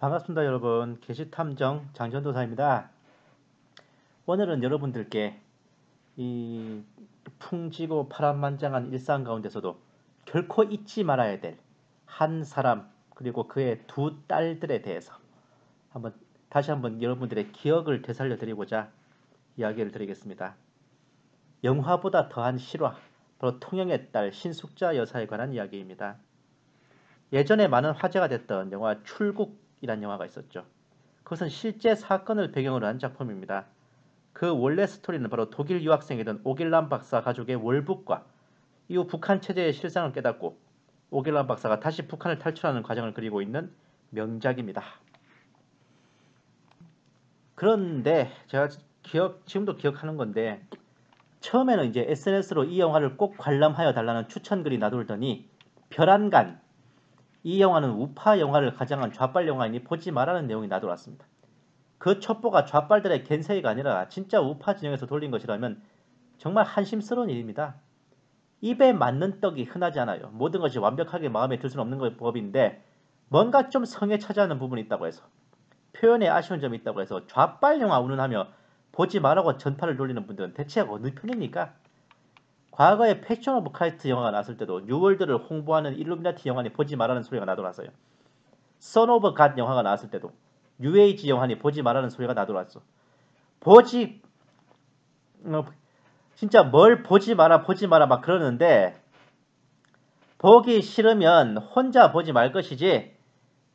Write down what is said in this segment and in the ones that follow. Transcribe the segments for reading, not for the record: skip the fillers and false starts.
반갑습니다, 여러분. 게시탐정 장전도사입니다. 오늘은 여러분들께 이 풍지고 파란만장한 일상 가운데서도 결코 잊지 말아야 될 한 사람 그리고 그의 두 딸들에 대해서 다시 한번 여러분들의 기억을 되살려 드리고자 이야기를 드리겠습니다. 영화보다 더한 실화, 바로 통영의 딸 신숙자 여사에 관한 이야기입니다. 예전에 많은 화제가 됐던 영화 출국이라는 영화가 있었죠. 그것은 실제 사건을 배경으로 한 작품입니다. 그 원래 스토리는 바로 독일 유학생이던 오길란 박사 가족의 월북과 이후 북한 체제의 실상을 깨닫고 오길란 박사가 다시 북한을 탈출하는 과정을 그리고 있는 명작입니다. 그런데 제가 지금도 기억하는 건데, 처음에는 이제 SNS로 이 영화를 꼭 관람하여 달라는 추천글이 나돌더니 별안간, 이 영화는 우파 영화를 가장한 좌빨 영화이니 보지 말라는 내용이 나돌았습니다. 그 첩보가 좌빨들의 겐세이가 아니라 진짜 우파 진영에서 돌린 것이라면 정말 한심스러운 일입니다. 입에 맞는 떡이 흔하지 않아요. 모든 것이 완벽하게 마음에 들 수는 없는 법인데 뭔가 좀 성에 차지하는 부분이 있다고 해서, 표현에 아쉬운 점이 있다고 해서 좌빨 영화 운운하며 보지 말라고 전파를 돌리는 분들은 대체 어느 편입니까? 과거에 패션 오브 카이스트 영화가 나왔을 때도 뉴월드를 홍보하는 일루미나티 영화니 보지 말라는 소리가 나돌았어요. 선 오브 갓 영화가 나왔을 때도 뉴에이지 영화니 보지 말라는 소리가 나돌았어. 진짜 뭘 보지 마라 막 그러는데, 보기 싫으면 혼자 보지 말 것이지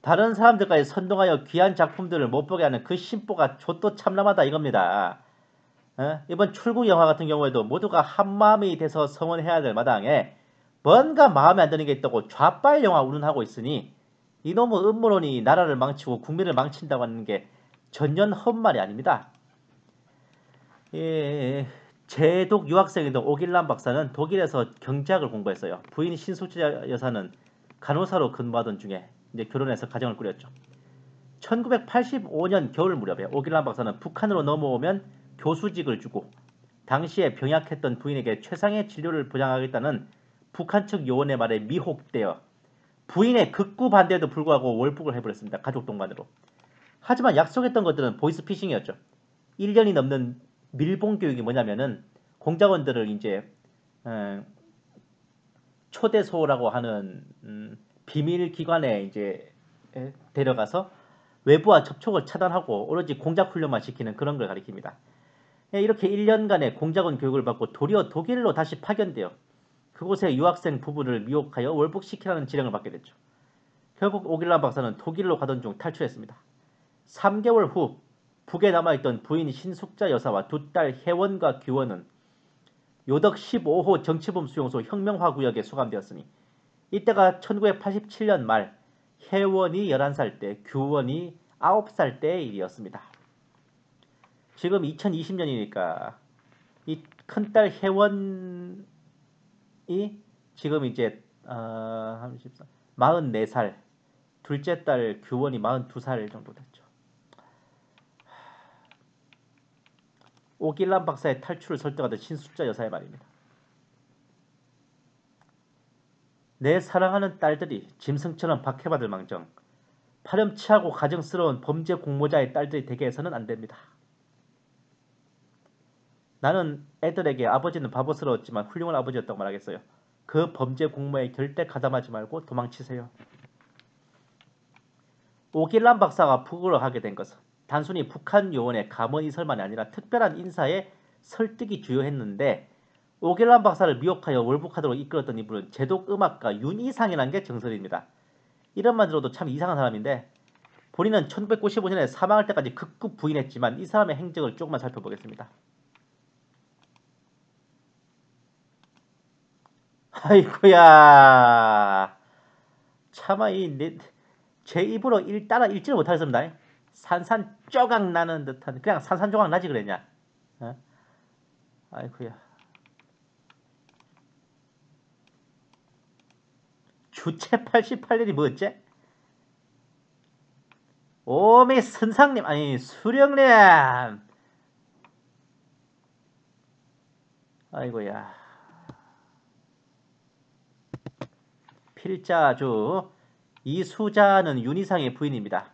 다른 사람들까지 선동하여 귀한 작품들을 못 보게 하는 그 심보가 좆도 참람하다 이겁니다. 이번 출국 영화 같은 경우에도 모두가 한마음이 돼서 성원해야 될 마당에 뭔가 마음에 안 드는 게 있다고 좌빨 영화 운운하고 있으니 이놈의 음모론이 나라를 망치고 국민을 망친다고 하는 게 전년 헛말이 아닙니다. 제독 유학생이던 오길란 박사는 독일에서 경제학을 공부했어요. 부인 신숙자 여사는 간호사로 근무하던 중에 이제 결혼해서 가정을 꾸렸죠. 1985년 겨울 무렵에 오길란 박사는 북한으로 넘어오면 교수직을 주고 당시에 병약했던 부인에게 최상의 진료를 보장하겠다는 북한 측 요원의 말에 미혹되어 부인의 극구 반대에도 불구하고 월북을 해버렸습니다. 가족 동반으로. 하지만 약속했던 것들은 보이스피싱이었죠. 1년이 넘는 밀봉 교육이 뭐냐면은 공작원들을 이제 초대소라고 하는 비밀 기관에 이제 데려가서 외부와 접촉을 차단하고 오로지 공작 훈련만 시키는 그런 걸 가리킵니다. 이렇게 1년간의 공작원 교육을 받고 도리어 독일로 다시 파견되어 그곳의 유학생 부부를 미혹하여 월북시키라는 지령을 받게 됐죠. 결국 오길란 박사는 독일로 가던 중 탈출했습니다. 3개월 후 북에 남아있던 부인 신숙자 여사와 두 딸 혜원과 규원은 요덕 15호 정치범 수용소 혁명화구역에 수감되었으니 이때가 1987년 말, 혜원이 11살 때, 규원이 9살 때의 일이었습니다. 지금 2020년이니까 이 큰딸 혜원이 지금 이제 44살, 둘째 딸 규원이 42살 정도 됐죠. 오길란 박사의 탈출을 설득하던 신숙자 여사의 말입니다. 내 사랑하는 딸들이 짐승처럼 박해받을 망정 파렴치하고 가증스러운 범죄 공모자의 딸들이 되게 해서는 안 됩니다. 나는 애들에게 아버지는 바보스러웠지만 훌륭한 아버지였다고 말하겠어요. 그 범죄 공모에 절대 가담하지 말고 도망치세요. 오길란 박사가 북으로 가게 된 것은 단순히 북한 요원의 감언 이설만이 아니라 특별한 인사의 설득이 주요했는데, 오길란 박사를 미혹하여 월북하도록 이끌었던 이분은 제독 음악가 윤이상이라는 게 정설입니다. 이름만 들어도 참 이상한 사람인데 본인은 1995년에 사망할 때까지 극구 부인했지만 이 사람의 행적을 조금만 살펴보겠습니다. 아이고야, 차마 제 입으로 따라 읽지를 못하겠습니다. 산산조각 나는 듯한, 그냥 산산조각 나지 그랬냐. 아이고야. 주체 88일이 뭐였지? 오미 선상님, 아니 수령님. 아이고야. 필자주 이수자는 윤희상의 부인입니다.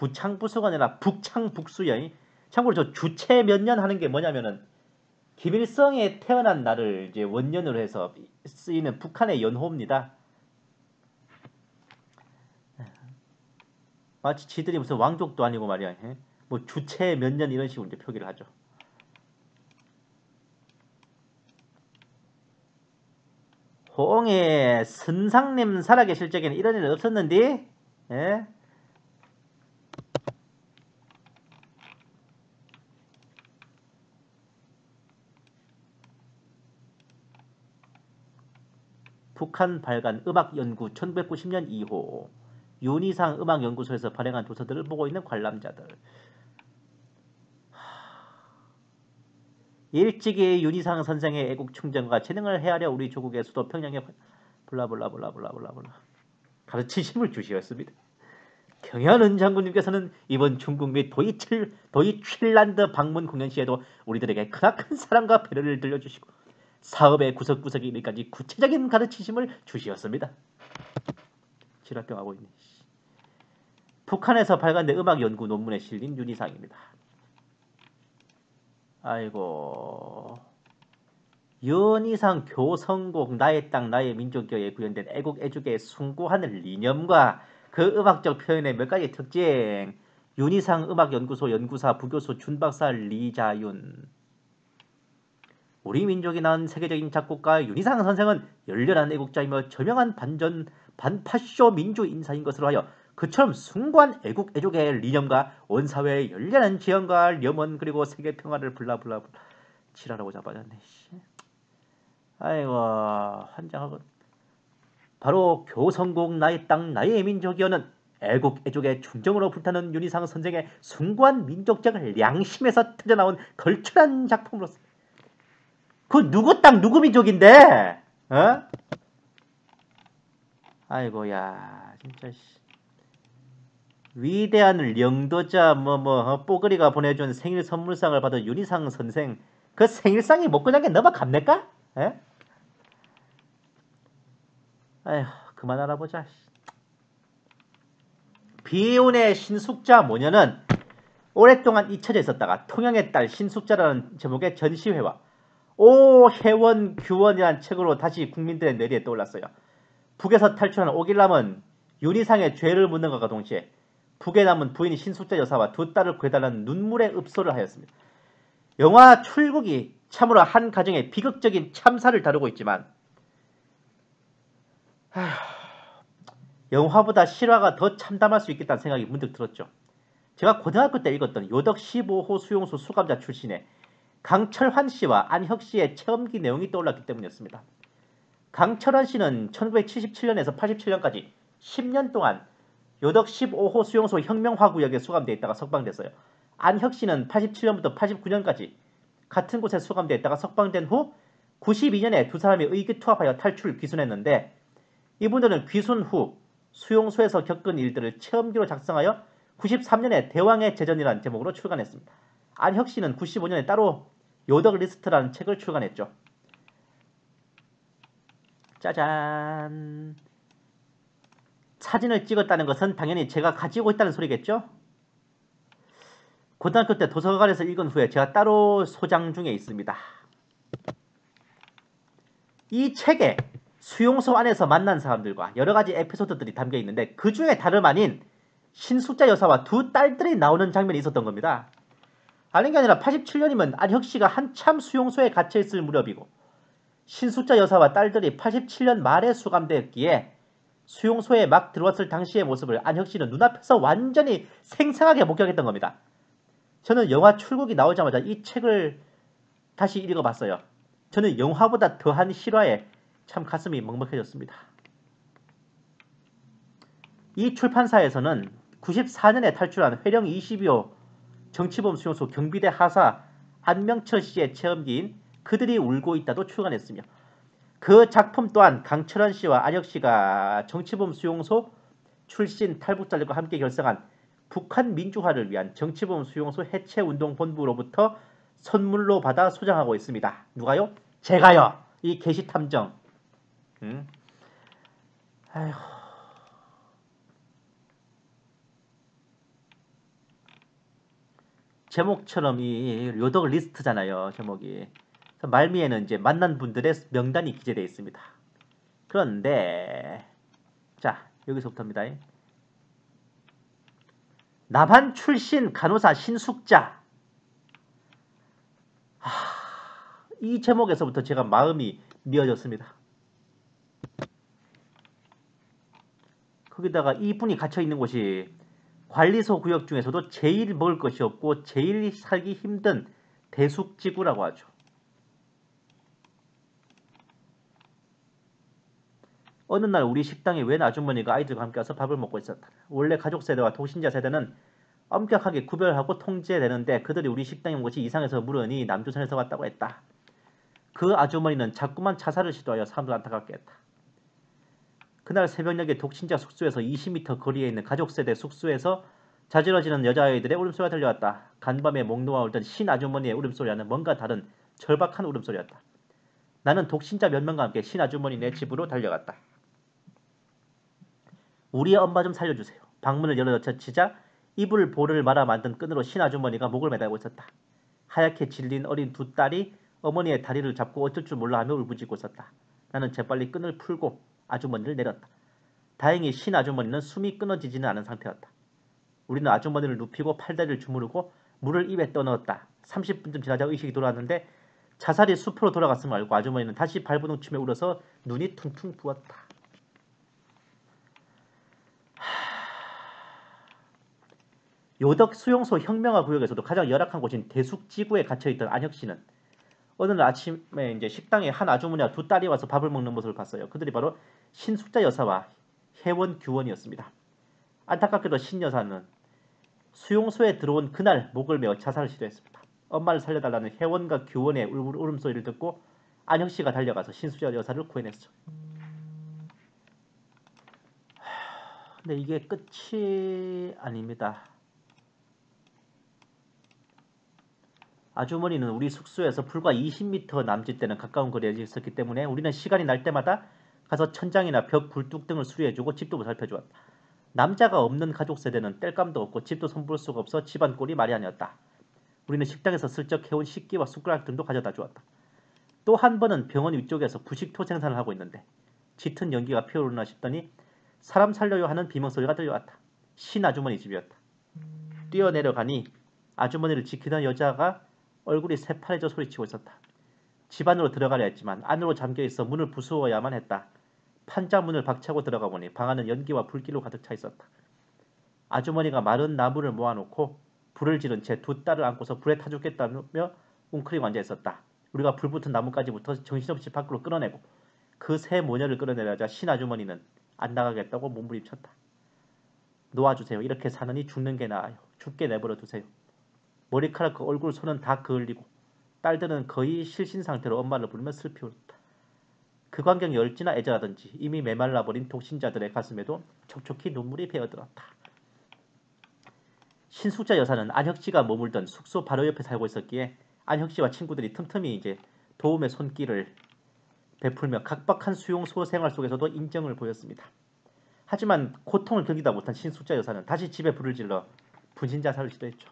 부창부수가 아니라 북창북수야. 참고로 저 주체 몇 년 하는 게 뭐냐면은 김일성이 태어난 날을 이제 원년으로 해서 쓰이는 북한의 연호입니다. 마치 지들이 무슨 왕족도 아니고 말이야. 뭐 주체 몇 년 이런 식으로 이제 표기를 하죠. 호옹이 선상님 살아계실 적에는 이런 일 없었는데, 예? 북한 발간 음악연구 1990년 2호 윤희상 음악연구소에서 발행한 도서들을 보고 있는 관람자들. 일찍이 윤희상 선생의 애국 충정과 재능을 헤아려 우리 조국의 수도 평양에 블라블라블라블라블라블라 가르치심을 주시었습니다. 경현은 장군님께서는 이번 중국 및 도이칠란드 방문 공연 시에도 우리들에게 크나큰 사랑과 배려를 들려주시고 사업의 구석구석에 이르기까지 구체적인 가르치심을 주시었습니다. 지랄병 하고 있네. 북한에서 발간된 음악연구 논문에 실린 윤희상입니다. 아이고, 윤희상 교성곡 나의 땅 나의 민족교에 구현된 애국 애주계의 숭고한 이념과 그 음악적 표현의 몇 가지 특징. 윤희상 음악연구소 연구사 부교수 준박사 리자윤. 우리 민족이 낳은 세계적인 작곡가 윤희상 선생은 열렬한 애국자이며 저명한 반파쇼 민주 인사인 것으로 하여 그처럼 숭고한 애국 애족의 이념과 온 사회의 열렬한 지원과 염원 그리고 세계 평화를 블라블라 지랄하고 자빠졌네. 아이고 환장하고. 바로 교성곡 나의 땅 나의 민족이여는 애국 애족의 충정으로 불타는 윤희상 선생의 숭고한 민족적 양심에서 터져나온 걸출한 작품으로서 그 누구 땅 누구 민족인데? 어? 아이고야 진짜 위대한 영도자 뽀글이가 보내준 생일 선물상을 받은 윤희상 선생 그 생일상이 목구멍에 넘어갑니까? 에? 아휴 그만 알아보자. 비운의 신숙자 모녀는 오랫동안 잊혀져 있었다가 통영의 딸 신숙자라는 제목의 전시회와 오 해원 규원이라는 책으로 다시 국민들의 뇌리에 떠올랐어요. 북에서 탈출한 오길남은 윤희상의 죄를 묻는 것과 동시에 북에 남은 부인 신숙자 여사와 두 딸을 구해달라는 눈물의 읍소를 하였습니다. 영화 출국이 참으로 한 가정의 비극적인 참사를 다루고 있지만 영화보다 실화가 더 참담할 수 있겠다는 생각이 문득 들었죠. 제가 고등학교 때 읽었던 요덕 15호 수용소 수감자 출신의 강철환 씨와 안혁 씨의 체험기 내용이 떠올랐기 때문이었습니다. 강철환 씨는 1977년에서 87년까지 10년 동안 요덕 15호 수용소 혁명화구역에 수감되어 있다가 석방됐어요. 안혁 씨는 87년부터 89년까지 같은 곳에 수감되어 있다가 석방된 후 92년에 두 사람이 의기투합하여 탈출 귀순했는데 이분들은 귀순 후 수용소에서 겪은 일들을 체험기로 작성하여 93년에 대왕의 제전이라는 제목으로 출간했습니다. 안혁 씨는 95년에 따로 요덕 리스트라는 책을 출간했죠. 짜잔. 사진을 찍었다는 것은 당연히 제가 가지고 있다는 소리겠죠? 고등학교 때 도서관에서 읽은 후에 제가 따로 소장 중에 있습니다. 이 책에 수용소 안에서 만난 사람들과 여러 가지 에피소드들이 담겨 있는데 그 중에 다름 아닌 신숙자 여사와 두 딸들이 나오는 장면이 있었던 겁니다. 아닌 게 아니라 87년이면 안혁 씨가 한참 수용소에 갇혀 있을 무렵이고 신숙자 여사와 딸들이 87년 말에 수감되었기에 수용소에 막 들어왔을 당시의 모습을 안혁 씨는 눈앞에서 완전히 생생하게 목격했던 겁니다. 저는 영화 출국이 나오자마자 이 책을 다시 읽어봤어요. 저는 영화보다 더한 실화에 참 가슴이 먹먹해졌습니다. 이 출판사에서는 94년에 탈출한 회령 22호 정치범 수용소 경비대 하사 안명철 씨의 체험기인 그들이 울고 있다도 출간했으며 그 작품 또한 강철환 씨와 안혁 씨가 정치범 수용소 출신 탈북자들과 함께 결성한 북한 민주화를 위한 정치범 수용소 해체운동본부로부터 선물로 받아 소장하고 있습니다. 누가요? 제가요. 이 게시탐정. 아휴. 제목처럼 이 요덕 리스트잖아요. 제목이. 말미에는 이제 만난 분들의 명단이 기재되어 있습니다. 그런데 자 여기서부터입니다. 남한 출신 간호사 신숙자. 이 제목에서부터 제가 마음이 미어졌습니다. 거기다가 이분이 갇혀있는 곳이 관리소 구역 중에서도 제일 먹을 것이 없고 제일 살기 힘든 대숙지구라고 하죠. 어느 날 우리 식당에 웬 아주머니가 아이들과 함께 와서 밥을 먹고 있었다. 원래 가족 세대와 독신자 세대는 엄격하게 구별하고 통제되는데 그들이 우리 식당에 온 것이 이상해서 물으니 남조선에서 왔다고 했다. 그 아주머니는 자꾸만 자살을 시도하여 사람들 안타깝게 했다. 그날 새벽녘에 독신자 숙소에서 20m 거리에 있는 가족 세대 숙소에서 자지러지는 여자아이들의 울음소리가 들려왔다. 간밤에 목 놓아 울던 신아주머니의 울음소리와는 뭔가 다른 절박한 울음소리였다. 나는 독신자 몇 명과 함께 신아주머니네 집으로 달려갔다. 우리의 엄마 좀 살려주세요. 방문을 열어젖히자 이불 볼을 말아 만든 끈으로 신아주머니가 목을 매달고 있었다. 하얗게 질린 어린 두 딸이 어머니의 다리를 잡고 어쩔 줄 몰라 하며 울부짖고 있었다. 나는 재빨리 끈을 풀고 아주머니를 내렸다. 다행히 신아주머니는 숨이 끊어지지는 않은 상태였다. 우리는 아주머니를 눕히고 팔다리를 주무르고 물을 입에 떠넣었다. 30분쯤 지나자 의식이 돌아왔는데 자살이 숲으로 돌아갔음을 알고 아주머니는 다시 발버둥 치며 울어서 눈이 퉁퉁 부었다. 요덕 수용소 혁명화 구역에서도 가장 열악한 곳인 대숙지구에 갇혀있던 안혁씨는 어느 날 아침에 이제 식당에 한 아주머니와 두 딸이 와서 밥을 먹는 모습을 봤어요. 그들이 바로 신숙자 여사와 혜원 규원이었습니다. 안타깝게도 신 여사는 수용소에 들어온 그날 목을 메어 자살을 시도했습니다. 엄마를 살려달라는 혜원과 규원의 울음소리를 듣고 안혁씨가 달려가서 신숙자 여사를 구해냈죠. 근데 이게 끝이 아닙니다. 아주머니는 우리 숙소에서 불과 20m 남짓되는 가까운 거리에 있었기 때문에 우리는 시간이 날 때마다 가서 천장이나 벽 굴뚝 등을 수리해주고 집도 살펴주었다. 남자가 없는 가족 세대는 뗄감도 없고 집도 손볼 수가 없어 집안 꼴이 말이 아니었다. 우리는 식당에서 슬쩍 해온 식기와 숟가락 등도 가져다 주었다. 또 한 번은 병원 위쪽에서 부식토 생산을 하고 있는데 짙은 연기가 피어오르나 싶더니 사람 살려요 하는 비명소리가 들려왔다. 신아주머니 집이었다. 뛰어내려가니 아주머니를 지키던 여자가 얼굴이 새파래져 소리치고 있었다. 집 안으로 들어가려 했지만 안으로 잠겨있어 문을 부수어야만 했다. 판자문을 박차고 들어가 보니 방 안은 연기와 불길로 가득 차 있었다. 아주머니가 마른 나무를 모아놓고 불을 지른 채 두 딸을 안고서 불에 타 죽겠다며 웅크리고 앉아있었다. 우리가 불붙은 나무까지부터 정신없이 밖으로 끌어내고 그 새 모녀를 끌어내려자 신아주머니는 안 나가겠다고 몸부림쳤다. 놓아주세요. 이렇게 사느니 죽는 게 나아요. 죽게 내버려 두세요. 머리카락, 얼굴, 손은 다 그을리고 딸들은 거의 실신 상태로 엄마를 부르며 슬피 울었다. 그 광경이 얼지나 애절하던지 이미 메말라버린 독신자들의 가슴에도 촉촉히 눈물이 배어들었다. 신숙자 여사는 안혁씨가 머물던 숙소 바로 옆에 살고 있었기에 안혁씨와 친구들이 틈틈이 이제 도움의 손길을 베풀며 각박한 수용소 생활 속에서도 인정을 보였습니다. 하지만 고통을 견디다 못한 신숙자 여사는 다시 집에 불을 질러 분신자살을 시도했죠.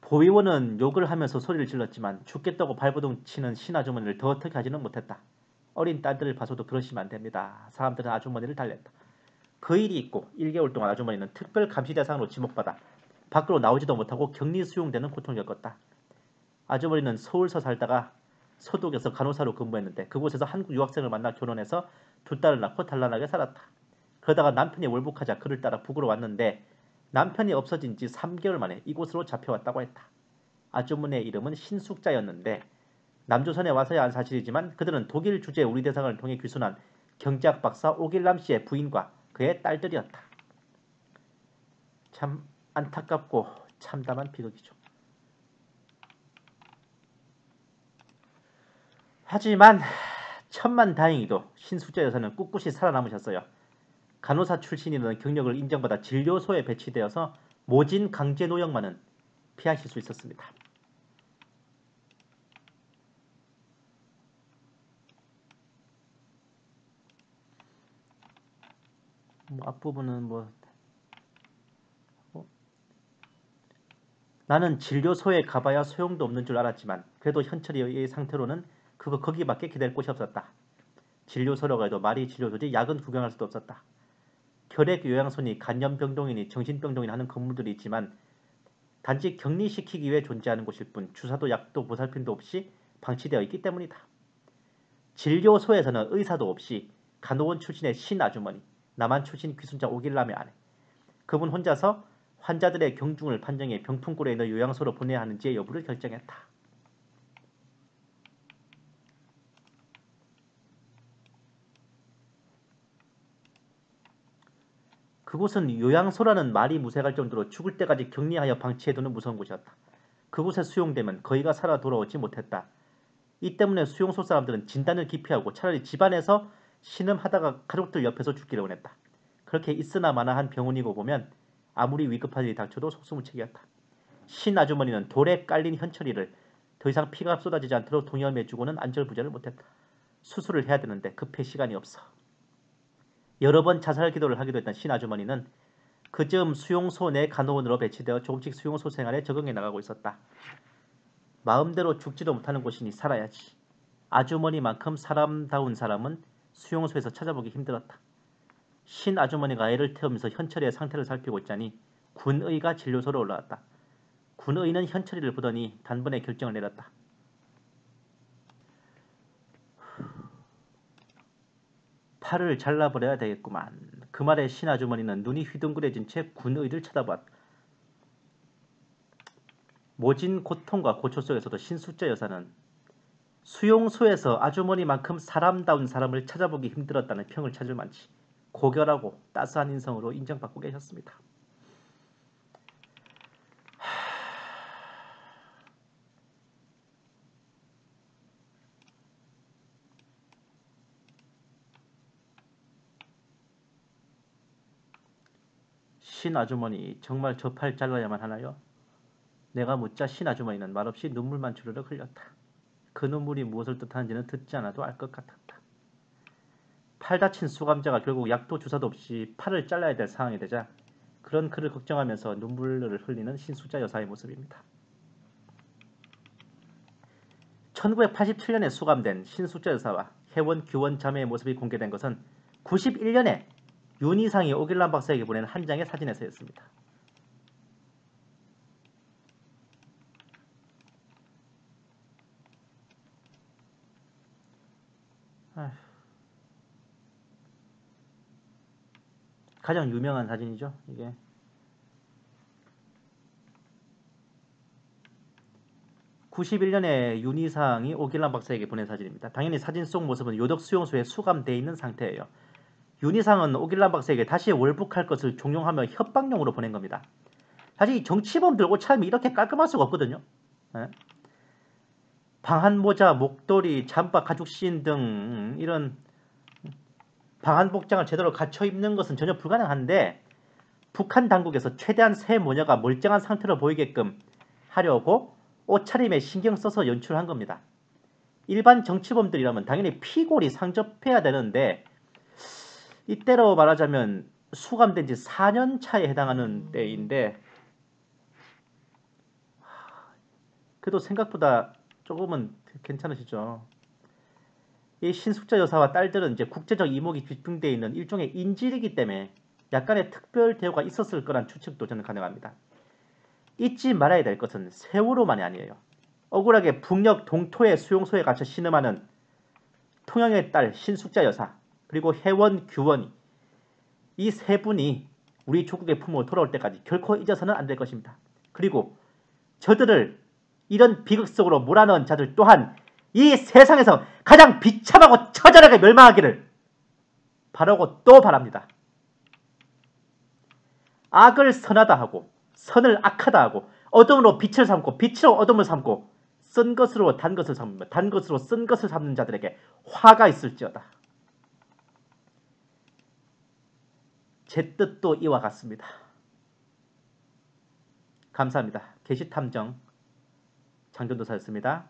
보위원은 욕을 하면서 소리를 질렀지만 죽겠다고 발버둥 치는 신아주머니를 더 어떻게 하지는 못했다. 어린 딸들을 봐서도 그러시면 안됩니다. 사람들은 아주머니를 달랬다. 그 일이 있고 1개월 동안 아주머니는 특별 감시 대상으로 지목받아 밖으로 나오지도 못하고 격리 수용되는 고통을 겪었다. 아주머니는 서울서 살다가 서독에서 간호사로 근무했는데 그곳에서 한국 유학생을 만나 결혼해서 두 딸을 낳고 단란하게 살았다. 그러다가 남편이 월북하자 그를 따라 북으로 왔는데 남편이 없어진 지 3개월 만에 이곳으로 잡혀왔다고 했다. 아주머니의 이름은 신숙자였는데 남조선에 와서야 한 사실이지만 그들은 독일 주재 우리 대상을 통해 귀순한 경제학 박사 오길남 씨의 부인과 그의 딸들이었다. 참 안타깝고 참담한 비극이죠. 하지만 천만다행히도 신숙자 여사는 꿋꿋이 살아남으셨어요. 간호사 출신이라는 경력을 인정받아 진료소에 배치되어서 모진 강제 노역만은 피하실 수 있었습니다. 앞부분은 나는 진료소에 가봐야 소용도 없는 줄 알았지만 그래도 현철이의 상태로는 거기밖에 기댈 곳이 없었다. 진료소라고 해도 말이 진료소지 약은 구경할 수도 없었다. 혈액요양소니 간염병동이니 정신병동이니 하는 건물들이 있지만 단지 격리시키기 위해 존재하는 곳일 뿐 주사도 약도 보살핌도 없이 방치되어 있기 때문이다. 진료소에서는 의사도 없이 간호원 출신의 신아주머니, 남한 출신 귀순자 오길남의 아내, 그분 혼자서 환자들의 경중을 판정해 병풍골에 있는 요양소로 보내야 하는지의 여부를 결정했다. 그곳은 요양소라는 말이 무색할 정도로 죽을 때까지 격리하여 방치해두는 무서운 곳이었다. 그곳에 수용되면 거의가 살아 돌아오지 못했다. 이 때문에 수용소 사람들은 진단을 기피하고 차라리 집안에서 신음하다가 가족들 옆에서 죽기를 원했다. 그렇게 있으나 마나한 병원이고 보면 아무리 위급한 일이 닥쳐도 속수무책이었다. 신아주머니는 돌에 깔린 현철이를 더 이상 피가 쏟아지지 않도록 동여매주고는 안절부절을 못했다. 수술을 해야 되는데 급해 시간이 없어. 여러 번 자살 기도를 하기도 했던 신아주머니는 그 즈음 수용소 내 간호원으로 배치되어 조금씩 수용소 생활에 적응해 나가고 있었다. 마음대로 죽지도 못하는 곳이니 살아야지. 아주머니만큼 사람다운 사람은 수용소에서 찾아보기 힘들었다. 신아주머니가 애를 태우면서 현철이의 상태를 살피고 있자니 군의가 진료소로 올라왔다. 군의는 현철이를 보더니 단번에 결정을 내렸다. 팔을 잘라버려야 되겠구만. 그 말에 신아주머니는 눈이 휘둥그레진 채 군의를 쳐다보았다. 모진 고통과 고초 속에서도 신숫자 여사는 수용소에서 아주머니만큼 사람다운 사람을 찾아보기 힘들었다는 평을 찾을 만치 고결하고 따스한 인성으로 인정받고 계셨습니다. 신아주머니 정말 저 팔 잘라야만 하나요? 내가 묻자 신아주머니는 말없이 눈물만 주르륵 흘렸다. 그 눈물이 무엇을 뜻하는지는 듣지 않아도 알 것 같았다. 팔 다친 수감자가 결국 약도 주사도 없이 팔을 잘라야 될 상황이 되자 그런 그를 걱정하면서 눈물을 흘리는 신숫자 여사의 모습입니다. 1987년에 수감된 신숫자 여사와 혜원, 규원 자매의 모습이 공개된 것은 91년에 윤희상이 오길남 박사에게 보낸 한 장의 사진에서였습니다. 가장 유명한 사진이죠. 이게 91년에 윤희상이 오길남 박사에게 보낸 사진입니다. 당연히 사진 속 모습은 요덕 수용소에 수감되어 있는 상태예요. 윤희상은 오길남 박사에게 다시 월북할 것을 종용하며 협박용으로 보낸 겁니다. 사실 이 정치범들 옷차림이 이렇게 깔끔할 수가 없거든요. 네? 방한 모자, 목도리, 잠바, 가죽신 등 이런 방한 복장을 제대로 갖춰 입는 것은 전혀 불가능한데 북한 당국에서 최대한 새 모녀가 멀쩡한 상태로 보이게끔 하려고 옷차림에 신경 써서 연출한 겁니다. 일반 정치범들이라면 당연히 피골이 상접해야 되는데 이때로 말하자면 수감된 지 4년 차에 해당하는 때인데 그래도 생각보다 조금은 괜찮으시죠. 이 신숙자 여사와 딸들은 이제 국제적 이목이 집중되어 있는 일종의 인질이기 때문에 약간의 특별 대우가 있었을 거란 추측도 저는 가능합니다. 잊지 말아야 될 것은 세월호만이 아니에요. 억울하게 북녘 동토의 수용소에 갇혀 신음하는 통영의 딸 신숙자 여사 그리고 혜원, 규원이 이 세 분이 우리 조국의 품으로 돌아올 때까지 결코 잊어서는 안 될 것입니다. 그리고 저들을 이런 비극 속으로 몰아넣은 자들 또한 이 세상에서 가장 비참하고 처절하게 멸망하기를 바라고 또 바랍니다. 악을 선하다 하고 선을 악하다 하고 어둠으로 빛을 삼고 빛으로 어둠을 삼고 쓴 것으로 단 것을 삼으며 단 것으로 쓴 것을 삼는 자들에게 화가 있을지어다. 제 뜻도 이와 같습니다. 감사합니다. 게시탐정 장전도사였습니다.